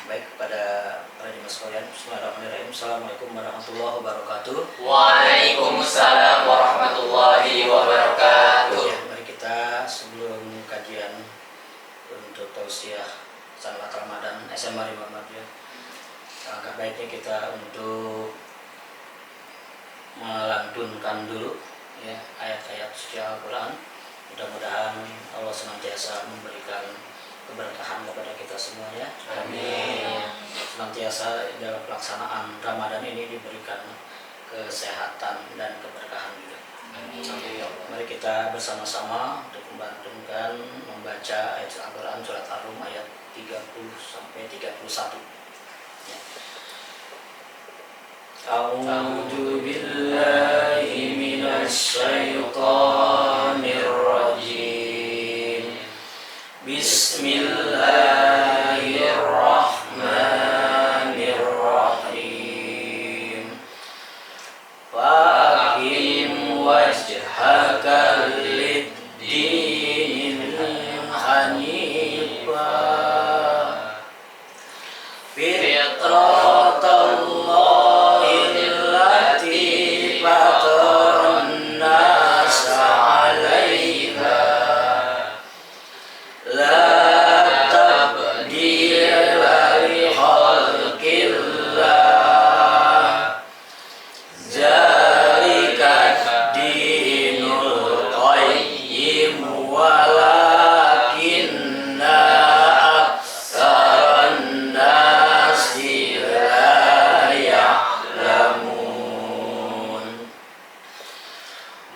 Baik, kepada para jemaah sekalian, bismillahirrahmanirrahim. Assalamualaikum warahmatullahi wabarakatuh. Waalaikumsalam warahmatullahi wabarakatuh. Ya, mari kita sebelum kajian untuk tausiah sanlat Ramadan SMA Muhammadiyah, alangkah baiknya kita untuk melantunkan dulu ya ayat-ayat suci Al-Quran. Mudah-mudahan Allah senantiasa memberikan keberkahan kepada kita semuanya. Amin. Senantiasa dalam pelaksanaan Ramadan ini diberikan kesehatan dan keberkahan juga. Amin. Mari kita bersama-sama untuk membantukan membaca ayat Al-Quran surat Ar-Rum ayat 30 sampai 31. Ya. A'udzu billahi minasy syaithanir rajim. Bismillahirrahmanirrahim. Faqim wajhaka lid-dinil hanifa fitratallahi allati fataran nasa 'alaiha la tabdila li khalqillah zalika dinul qayyim walakinna aktsaran nasi la ya'lamun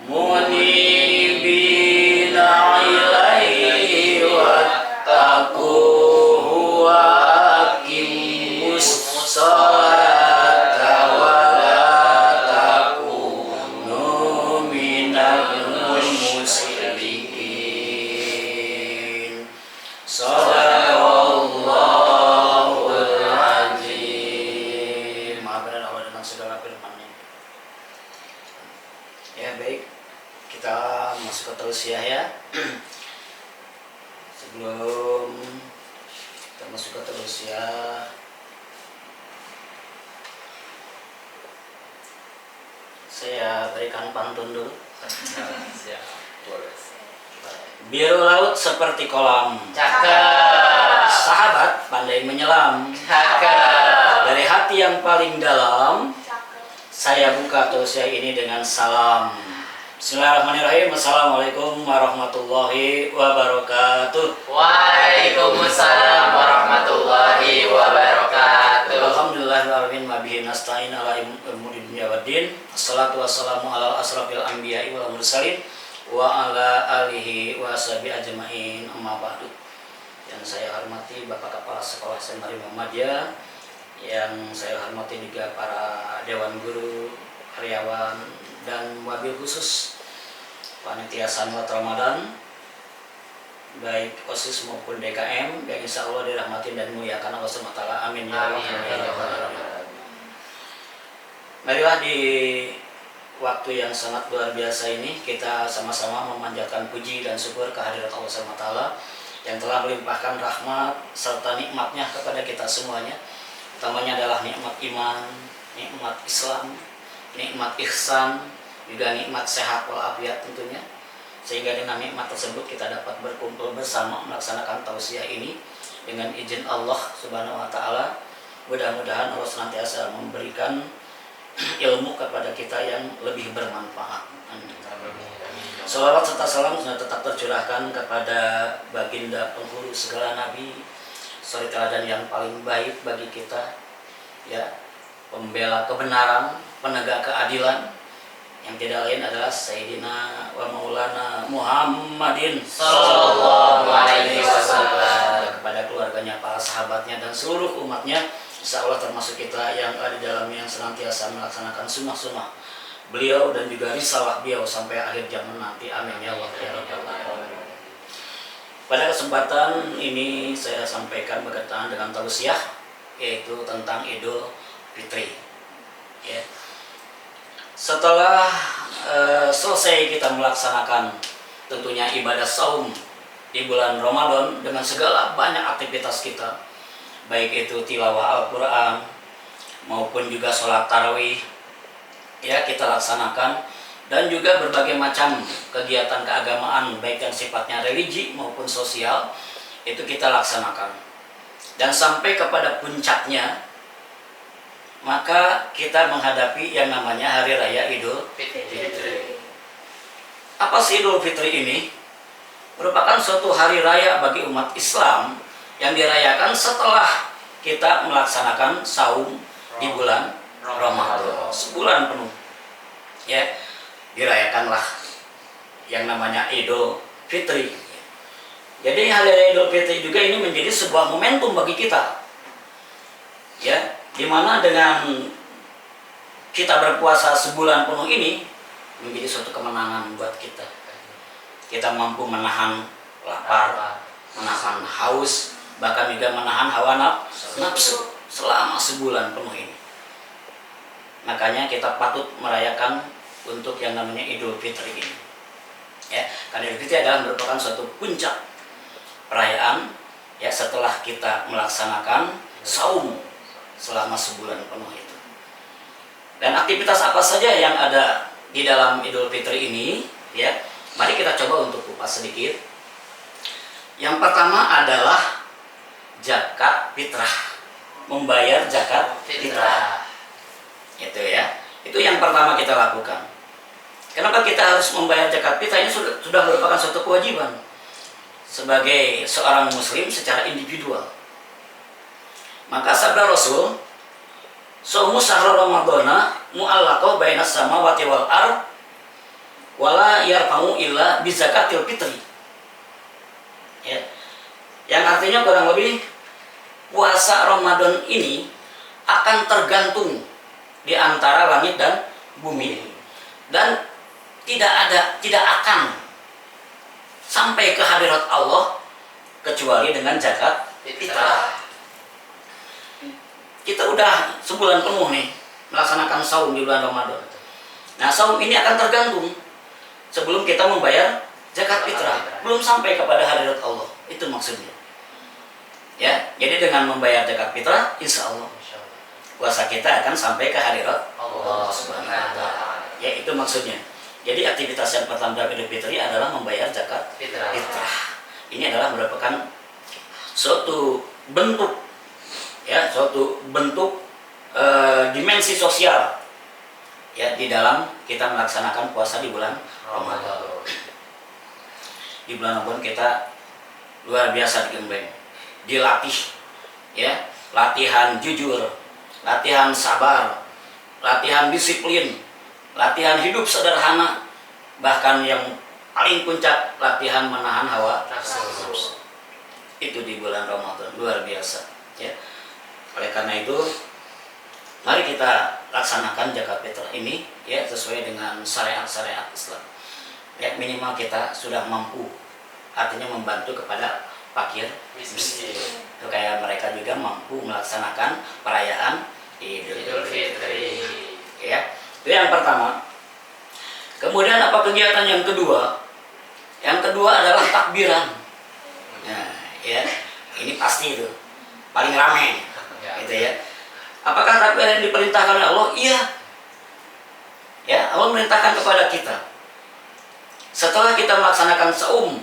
munibina ilaihi wattaquhu wa aqimus sholata wa la takunu minal musyrikin. Shadaqallahul azim. Maha benar Allah dengan segala firman-Nya. Ya, baik, kita masuk ke tausiah ya. Sebelum kita masuk ke tausiah, saya berikan pantun dulu. Siap. Boleh. Biru laut seperti kolam, Cakep. sahabat pandai menyelam. Cakep. Dari hati yang paling dalam, saya buka tausiah ini dengan salam. Bismillahirrahmanirrahim. Assalamualaikum warahmatullahi wabarakatuh. Waalaikumsalam warahmatullahi wabarakatuh. Alhamdulillahirrahmanirrahim. Wabihi nasta'in ala umuri dunya waddin. Assalatu wassalamu ala asrafil anbiya'i wal mursalin wa ala alihi wa sahbihi ajma'in, amma ba'du. Yang saya hormati Bapak Kepala Sekolah SMA Muhammadiyah, yang saya hormati juga para dewan guru, karyawan, dan wabil khusus panitia sanlat Ramadan, baik OSIS maupun DKM, yang insya Allah dirahmatin dan muliakan Allah SWT. Amin ya Allah. Marilah di waktu yang sangat luar biasa ini kita sama-sama memanjatkan puji dan syukur kehadirat Allah SWT yang telah melimpahkan rahmat serta nikmatnya kepada kita semuanya. Utamanya adalah nikmat iman, nikmat Islam, nikmat ihsan, juga nikmat sehat walafiat tentunya. Sehingga dengan nikmat tersebut kita dapat berkumpul bersama melaksanakan tausiah ini dengan izin Allah Subhanahu wa taala. Mudah-mudahan Allah senantiasa memberikan ilmu kepada kita yang lebih bermanfaat. Salawat serta salam sudah tetap tercurahkan kepada baginda penghulu segala nabi, suri teladan yang paling baik bagi kita, ya, pembela kebenaran, penegak keadilan, yang tidak lain adalah Sayyidina wa Maulana Muhammadin Sallallahu alaihi wasallam. Kepada keluarganya, para sahabatnya, dan seluruh umatnya, insya Allah termasuk kita yang ada di dalamnya, yang senantiasa melaksanakan sunnah-sunnah beliau dan juga risalah beliau sampai akhir zaman nanti. Amin ya Allah ya Rabbal alamin. Pada kesempatan ini saya sampaikan berkaitan dengan tausiah, yaitu tentang Idul Fitri. Ya. Setelah selesai kita melaksanakan tentunya ibadah saum di bulan Ramadan dengan segala banyak aktivitas kita, baik itu tilawah Al-Quran maupun juga sholat tarawih, ya kita laksanakan, dan juga berbagai macam kegiatan keagamaan baik yang sifatnya religi maupun sosial itu kita laksanakan. Dan sampai kepada puncaknya, maka kita menghadapi yang namanya Hari Raya Idul Fitri. Apa sih Idul Fitri ini? Merupakan suatu hari raya bagi umat Islam yang dirayakan setelah kita melaksanakan saum di bulan Ramadan, sebulan penuh. Ya, dirayakanlah yang namanya Idul Fitri. Jadi hari raya Idul Fitri juga ini menjadi sebuah momentum bagi kita. Ya, dimana dengan kita berpuasa sebulan penuh ini menjadi suatu kemenangan buat kita. Kita mampu menahan lapar, menahan haus, bahkan juga menahan hawa nafsu selama sebulan penuh ini. Makanya kita patut merayakan untuk yang namanya Idul Fitri ini. Ya, karena Idul Fitri adalah merupakan suatu puncak perayaan ya setelah kita melaksanakan saum selama sebulan penuh itu. Dan aktivitas apa saja yang ada di dalam Idul Fitri ini, ya, mari kita coba untuk kupas sedikit. Yang pertama adalah zakat fitrah, membayar zakat fitrah. Itu ya, itu yang pertama kita lakukan. Kenapa kita harus membayar zakat fitrah? Ini sudah merupakan suatu kewajiban sebagai seorang muslim secara individual. Maka sabda Rasul, "Shaumu syahrul ramadhana mu'allaqah bainas samawati wal ard wala yarfa'u illa bi zakatil fitri." Ya. Yang artinya kurang lebih puasa Ramadan ini akan tergantung di antara langit dan bumi, dan tidak akan sampai ke hadirat Allah kecuali dengan zakat fitrah. Kita udah sebulan penuh nih melaksanakan saum di bulan Ramadan. Nah, saum ini akan tergantung sebelum kita membayar zakat fitrah, belum sampai kepada hadirat Allah. Itu maksudnya. Ya, jadi dengan membayar zakat fitrah, insya Allah puasa kita akan sampai ke hadirat Allah Subhanahu wa Ta'ala. Ya, itu maksudnya. Jadi aktivitas yang pertama dalam Idul Fitri adalah membayar zakat fitrah. Ini adalah merupakan suatu bentuk, ya, suatu bentuk dimensi sosial, ya, di dalam kita melaksanakan puasa di bulan Ramadan. Di bulan Ramadan kita luar biasa digembleng, dilatih, ya, latihan jujur, latihan sabar, latihan disiplin, latihan hidup sederhana, bahkan yang paling puncak latihan menahan hawa nafsu. Itu di bulan Ramadan luar biasa, ya. Oleh karena itu, mari kita laksanakan zakat fitrah ini, ya, sesuai dengan syariat-syariat Islam. Ya, minimal kita sudah mampu, artinya membantu kepada fakir miskin. Itu kayak mereka juga mampu melaksanakan perayaan Idul Fitri. Ya, itu yang pertama. Kemudian apa kegiatan yang kedua? Yang kedua adalah takbiran. Nah, ya, ini pasti itu paling ramai, gitu ya. Apakah takbiran yang diperintahkan oleh Allah? Iya. Ya, Allah merintahkan kepada kita. Setelah kita melaksanakan saum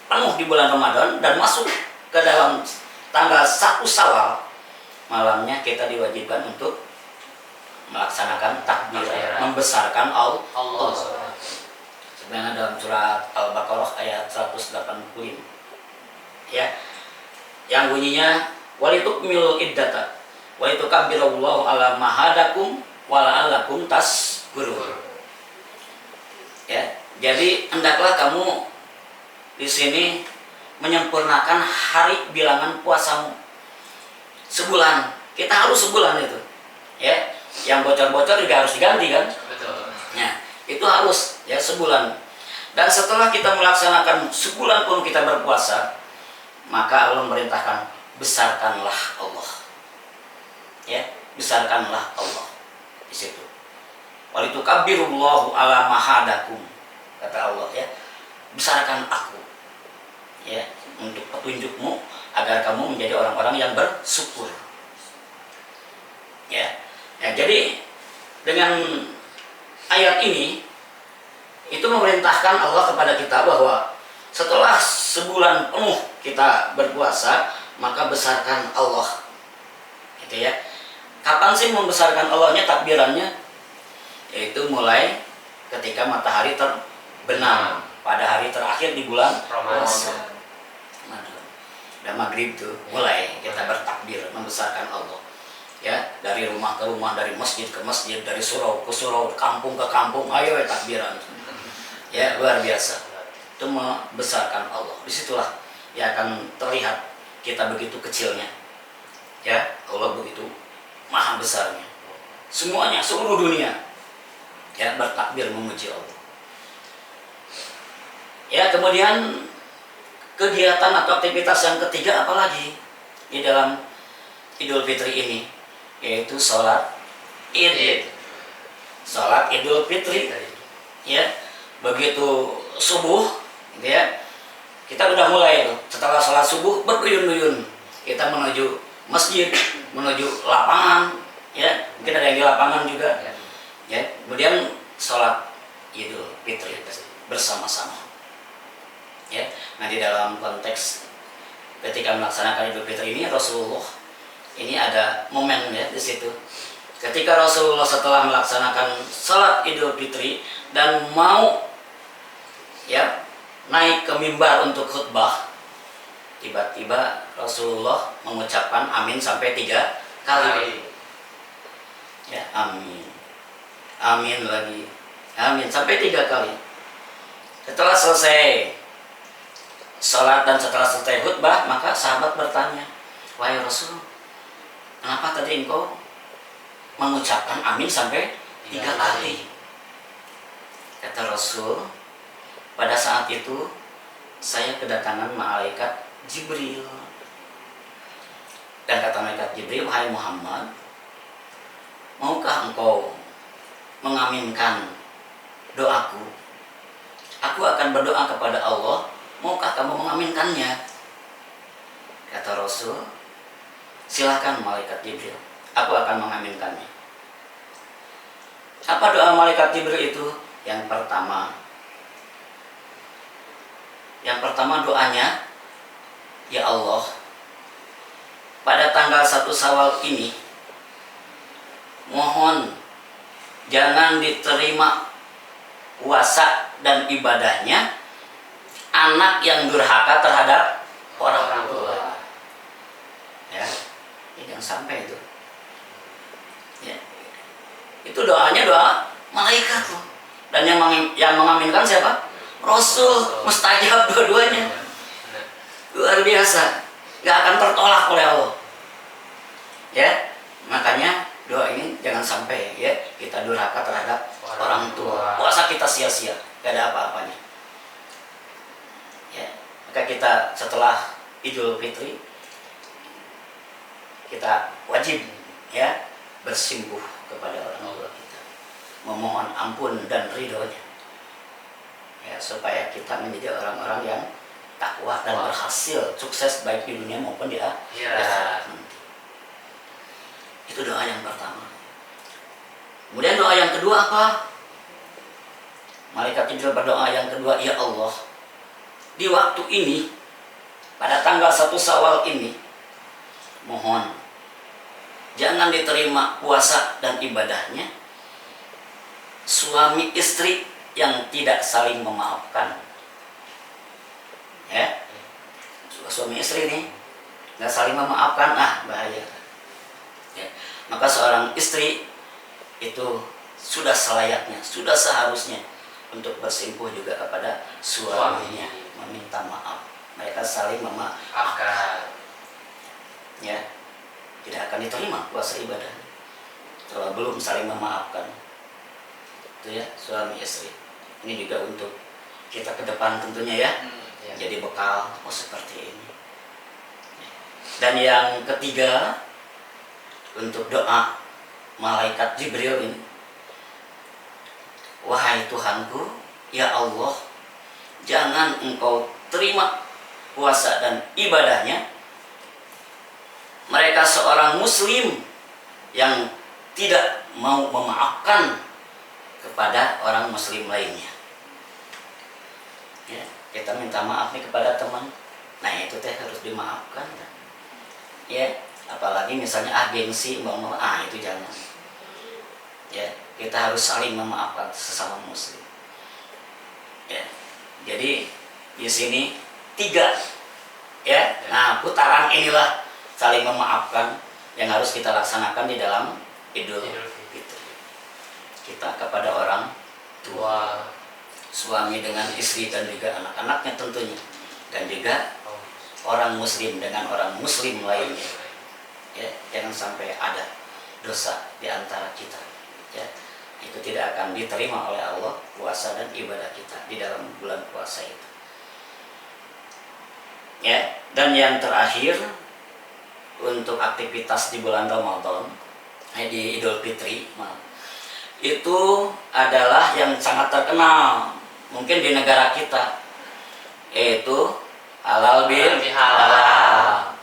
penuh di bulan Ramadan dan masuk ke dalam tanggal 1 Syawal, malamnya kita diwajibkan untuk melaksanakan takbir, membesarkan Allah. Sebenarnya dalam surat Al-Baqarah ayat 185, ya, yang bunyinya walitukmilul iddata walitukabbirallahu ala ma hadakum wa la'allakum tashkurun. Ya, jadi hendaklah kamu di sini menyempurnakan hari bilangan puasamu sebulan. Kita harus sebulan itu, ya. Yang bocor-bocor juga harus diganti kan? Betul. Ya, itu harus, ya, sebulan. Dan setelah kita melaksanakan sebulan pun kita berpuasa, maka Allah merintahkan besarkanlah Allah. Ya, besarkanlah Allah di situ. Walitukabbirullahu ala mahadakum, kata Allah, ya. Besarkan aku, ya, untuk petunjukmu agar kamu menjadi orang-orang yang bersyukur. Ya, jadi dengan ayat ini itu memerintahkan Allah kepada kita bahwa setelah sebulan penuh kita berpuasa, maka besarkan Allah. Gitu ya. Kapan sih membesarkan Allahnya, takbirannya? Yaitu mulai ketika matahari terbenam pada hari terakhir di bulan Ramadan. Dan maghrib tuh mulai kita bertakbir membesarkan Allah. Ya, dari rumah ke rumah, dari masjid ke masjid, dari surau ke surau, kampung ke kampung, ayo takbiran. Ya, luar biasa. Itu membesarkan Allah. Disitulah ya akan terlihat kita begitu kecilnya. Ya, Allah begitu maha besarnya. Semuanya, seluruh dunia ya bertakbir memuji Allah. Ya, kemudian kegiatan atau aktivitas yang ketiga apalagi di dalam Idul Fitri ini, yaitu sholat Id. Sholat Idul Fitri. Ya, begitu subuh, gitu ya, kita udah mulai tuh. Setelah sholat subuh berduyun-duyun kita menuju masjid, menuju lapangan, ya, mungkin ada yang di lapangan juga. Ya, kemudian sholat Idul Fitri bersama-sama. Ya, nah di dalam konteks ketika melaksanakan Idul Fitri ini, Rasulullah ini ada momen ya di situ. Ketika Rasulullah setelah melaksanakan sholat Idul Fitri dan mau ya naik ke mimbar untuk khutbah, tiba-tiba Rasulullah mengucapkan amin sampai 3 kali. Ya, amin, amin lagi, amin sampai 3 kali. Setelah selesai sholat dan setelah selesai khutbah, maka sahabat bertanya, wahai Rasul, kenapa tadi engkau mengucapkan amin sampai 3 kali? Kata Rasul, pada saat itu saya kedatangan malaikat Jibril. Dan kata malaikat Jibril, wahai Muhammad, maukah engkau mengaminkan doaku? Aku akan berdoa kepada Allah, maukah kamu mengaminkannya? Kata Rasul, silakan malaikat Jibril, aku akan mengaminkannya. Apa doa malaikat Jibril itu? Yang pertama doanya, ya Allah, pada tanggal 1 Syawal ini mohon jangan diterima puasa dan ibadahnya anak yang durhaka terhadap orang tua. Ya, ini yang sampai itu. Ya, itu doanya doa malaikat loh. Dan yang mengaminkan siapa? Rasul. Mustajab dua-duanya. Luar biasa. Gak akan tertolak oleh Allah. Ya, makanya doa ini jangan sampai ya kita durhaka terhadap orang tua. Puasa kita sia-sia, gak ada apa-apanya. Ya, maka kita setelah Idul Fitri kita wajib ya bersimpuh kepada orang tua kita, memohon ampun dan ridhonya, ya, supaya kita menjadi orang-orang yang takwa dan berhasil sukses baik di dunia maupun di akhirat. Itu doa yang pertama. Kemudian doa yang kedua apa? Malaikat Jibril berdoa yang kedua, ya Allah, di waktu ini pada tanggal 1 Syawal ini mohon jangan diterima puasa dan ibadahnya suami istri yang tidak saling memaafkan. Ya, suami istri nih nggak saling memaafkan, bahaya. Ya, maka seorang istri itu sudah selayaknya, sudah seharusnya untuk bersimpuh juga kepada suaminya, meminta maaf. Mereka saling memaafkan. Ya, tidak akan diterima puasa ibadah kalau belum saling memaafkan. Itu ya, suami istri. Ini juga untuk kita ke depan tentunya ya. Jadi bekal, seperti ini. Dan yang ketiga, untuk doa malaikat Jibril ini, wahai Tuhanku, ya Allah, jangan engkau terima puasa dan ibadahnya mereka seorang muslim yang tidak mau memaafkan kepada orang muslim lainnya. Ya, kita minta maaf nih kepada teman. Nah, itu teh harus dimaafkan. Ya, apalagi misalnya gengsi mau itu jangan. Ya, kita harus saling memaafkan sesama muslim. Ya. Jadi di sini 3 ya. Nah, putaran inilah saling memaafkan yang harus kita laksanakan di dalam Idul Fitri. Kita kepada orang tua, suami dengan istri dan juga anak-anaknya tentunya, dan juga orang muslim dengan orang muslim lainnya. Ya, jangan sampai ada dosa di antara kita. Ya, itu tidak akan diterima oleh Allah puasa dan ibadah kita di dalam bulan puasa itu. Ya, dan yang terakhir untuk aktivitas di bulan Ramadan, di Idul Fitri, itu adalah yang sangat terkenal mungkin di negara kita, yaitu halal bil halal.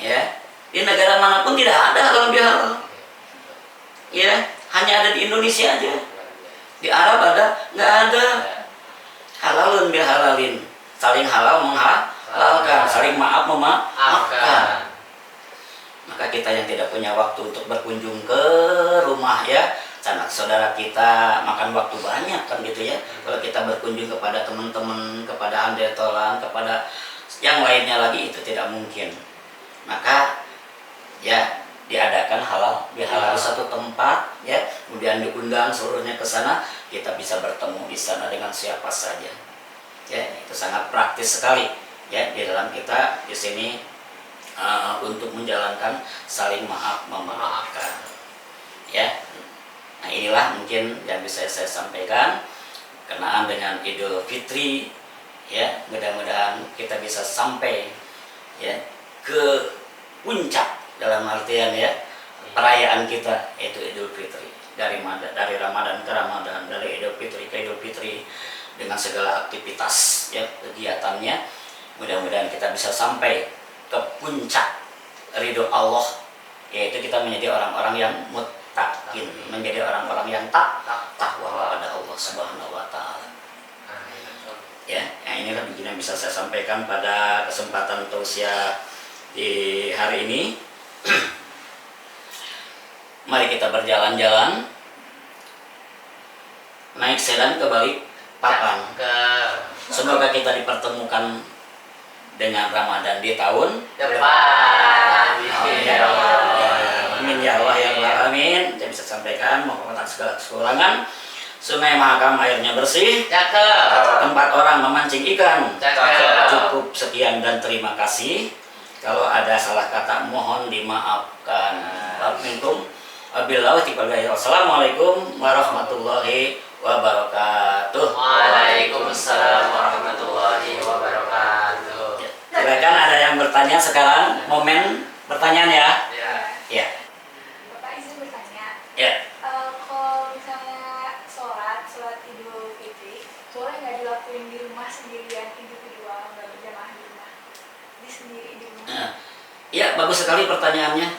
Ya, di negara manapun tidak ada halal bil halal. Ya, hanya ada di Indonesia aja. Di Arab ada, nggak ada. Halalun bil halalin, saling halal menghalalkan, saling maaf memaafkan. Maka kita yang tidak punya waktu untuk berkunjung ke rumah ya sanak saudara kita, makan waktu banyak kan gitu ya. Kalau kita berkunjung kepada teman-teman, kepada handetolan, kepada yang lainnya lagi, itu tidak mungkin. Maka ya diadakan halal bihalal di satu tempat ya, kemudian diundang seluruhnya ke sana, kita bisa bertemu di sana dengan siapa saja. Ya, itu sangat praktis sekali ya di dalam kita di sini untuk menjalankan saling maaf memaafkan. Ya. Nah, inilah mungkin yang bisa saya sampaikan kenaan dengan Idul Fitri ya. Mudah-mudahan kita bisa sampai ya ke puncak dalam artian ya perayaan kita, yaitu Idul Fitri, dari Ramadan ke Ramadan, dari Idul Fitri ke Idul Fitri, dengan segala aktivitas ya kegiatannya. Mudah-mudahan kita bisa sampai ke puncak ridho Allah, yaitu kita menjadi orang-orang yang muttaqin, menjadi orang-orang yang takwa kepada Allah Subhanahu wa taala. Ya, inilah yang bisa saya sampaikan pada kesempatan tausiah di hari ini. Mari kita berjalan-jalan, naik sedan ke balik papan. Semoga kita dipertemukan dengan Ramadan di tahun depan. Amin ya Allah ya Rabbal alamin. Saya bisa sampaikan, mohon maaf segala kekurangan. Sungai Mahakam airnya bersih. Cakep. Tempat orang memancing ikan. Cakep. Cukup sekian dan terima kasih. Kalau ada salah kata mohon dimaafkan. Wassalamualaikum warahmatullahi wabarakatuh. Waalaikumsalam warahmatullahi wabarakatuh. Silakan, ada yang bertanya sekarang, momen pertanyaan ya. Ya. Bapak izin bertanya. Ya. Kalau misalnya sholat Idul Fitri, boleh nggak dilakuin di rumah sendirian, individual, nggak berjamaah di rumah? Sendiri di rumah. Ya, bagus sekali pertanyaannya.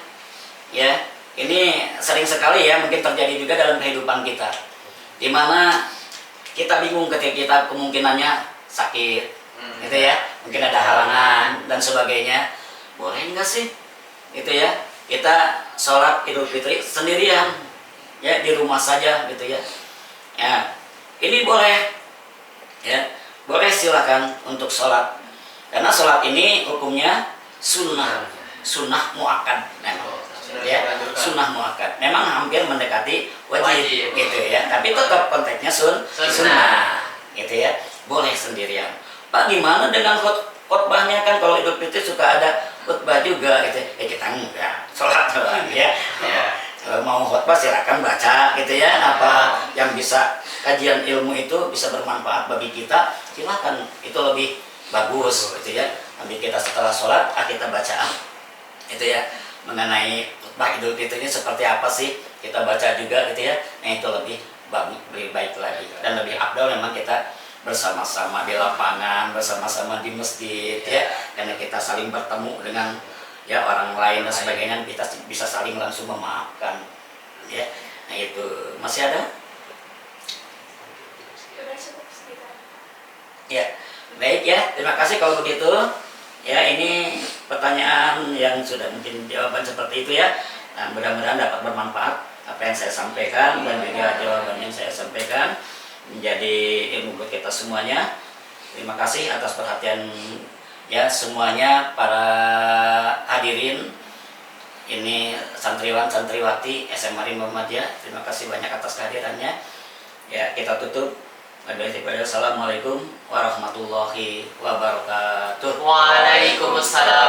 Ya, ini sering sekali ya mungkin terjadi juga dalam kehidupan kita, di mana kita bingung ketika kita kemungkinannya sakit, gitu ya, mungkin ada halangan dan sebagainya. Boleh nggak sih, gitu ya, kita sholat Idul Fitri sendirian, ya di rumah saja, gitu ya. Ya, ini boleh, ya, boleh silakan untuk sholat, karena sholat ini hukumnya sunnah muakkad, ya, sunnah muakkad. Memang hampir mendekati wajib, gitu ya. Tapi tetap konteksnya sunnah, gitu ya. Boleh sendirian. Pak, gimana dengan khotbahnya? Kan kalau Idul Fitri suka ada khotbah juga, gitu. Ya kita enggak, sholat doang ya. Kalau mau khotbah silakan baca, gitu ya. Apa yang bisa kajian ilmu itu bisa bermanfaat bagi kita, silakan. Itu lebih bagus, gitu ya. Nanti kita setelah sholat, kita baca, itu ya, mengenai khutbah Idul Fitri ini seperti apa sih, kita baca juga, gitu ya. Nah, itu lebih baik lagi dan lebih afdal memang kita bersama-sama di lapangan, bersama-sama di masjid ya, karena kita saling bertemu dengan ya orang lain dan sebagainya, kita bisa saling langsung memaafkan ya. Nah itu masih ada Udah cukup sekitar. ya. Baik ya, terima kasih kalau begitu ya. Ini pertanyaan yang sudah mungkin jawaban seperti itu ya. Nah, mudah-mudahan dapat bermanfaat apa yang saya sampaikan dan juga jawaban yang saya sampaikan menjadi ilmu buat kita semuanya. Terima kasih atas perhatian ya semuanya para hadirin. Ini santriwan santriwati SMA Muhammadiyah. Terima kasih banyak atas kehadirannya. Ya, kita tutup. Assalamualaikum warahmatullahi wabarakatuh. Waalaikumsalam